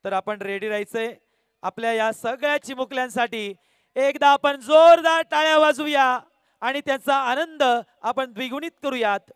तर आपण रेडी राहायचंय आपल्या या सगळ्या चिमुकल्यांसाठी। एकदा आपण जोरदार टाळ्या वाजवूया आणि त्याचा आनंद आपण द्विगुणित करूयात।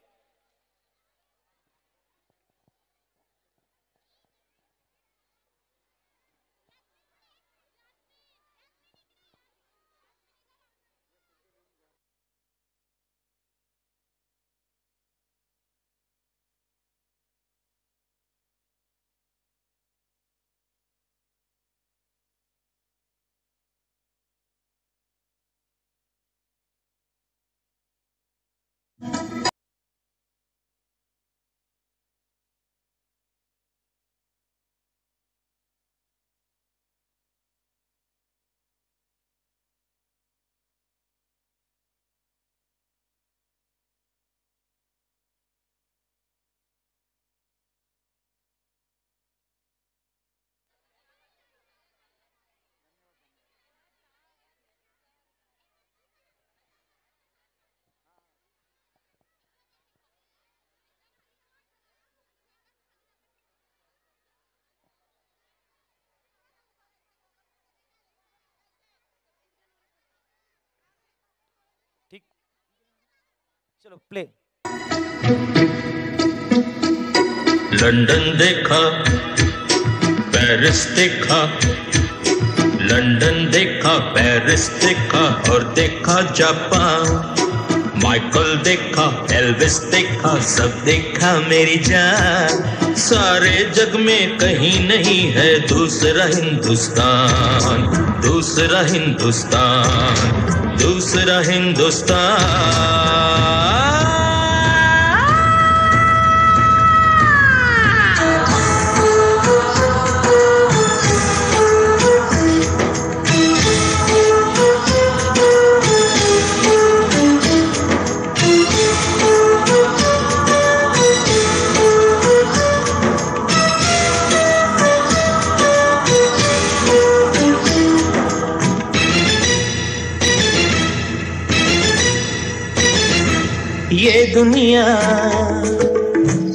ठीक, चलो प्ले। लंदन देखा, पेरिस देखा, लंदन देखा, पेरिस देखा और देखा जापान। माइकल देखा, एल्विस देखा, सब देखा मेरी जान। सारे जग में कहीं नहीं है दूसरा हिंदुस्तान, दूसरा हिंदुस्तान, दूसरा हिंदुस्तान। ये दुनिया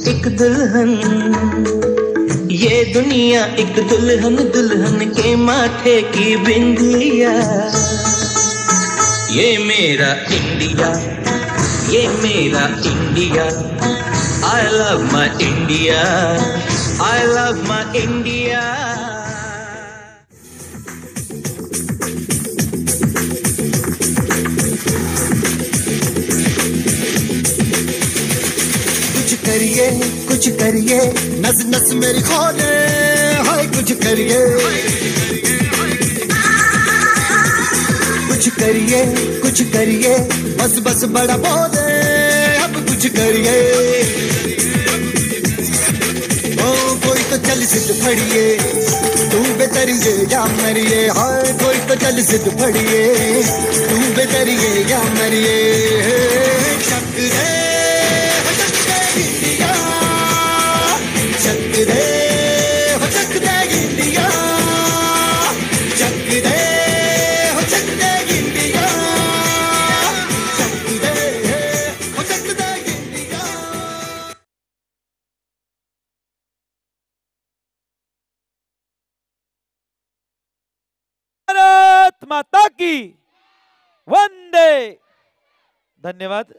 एक दुल्हन, ये दुनिया एक दुल्हन, दुल्हन के माथे की बिंदिया। ये मेरा इंडिया, ये मेरा India. I love my India, I love my India। कुछ करिए, नस नस मेरी खोले, हाय कुछ करिए, कुछ करिए, बस बस बड़ा बोले, अब कुछ करिए। ओ कोई तो चल सिद्ध फड़िए, तू बेतरिए या मरिए, हाय कोई तो चल सिद्ध फड़िए, तू बेतरिए या मरिए। शक रे भारत माता की वंदे। धन्यवाद।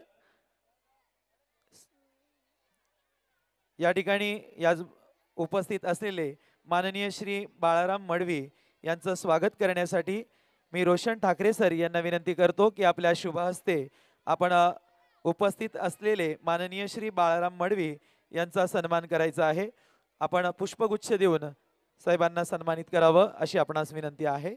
या ठिकाणी याच उपस्थित असलेले माननीय श्री बाळाराम मडवी यांचं स्वागत करण्यासाठी मी रोशन ठाकरे सर यांना विनंती करतो की आपल्या शुभ हस्ते आपण उपस्थित असलेले माननीय श्री बाळाराम मडवी यांचा सन्मान करायचा आहे। आपण पुष्पगुच्छ देऊन साहेबांना सन्मानित करावं अशी आपणास विनंती आहे।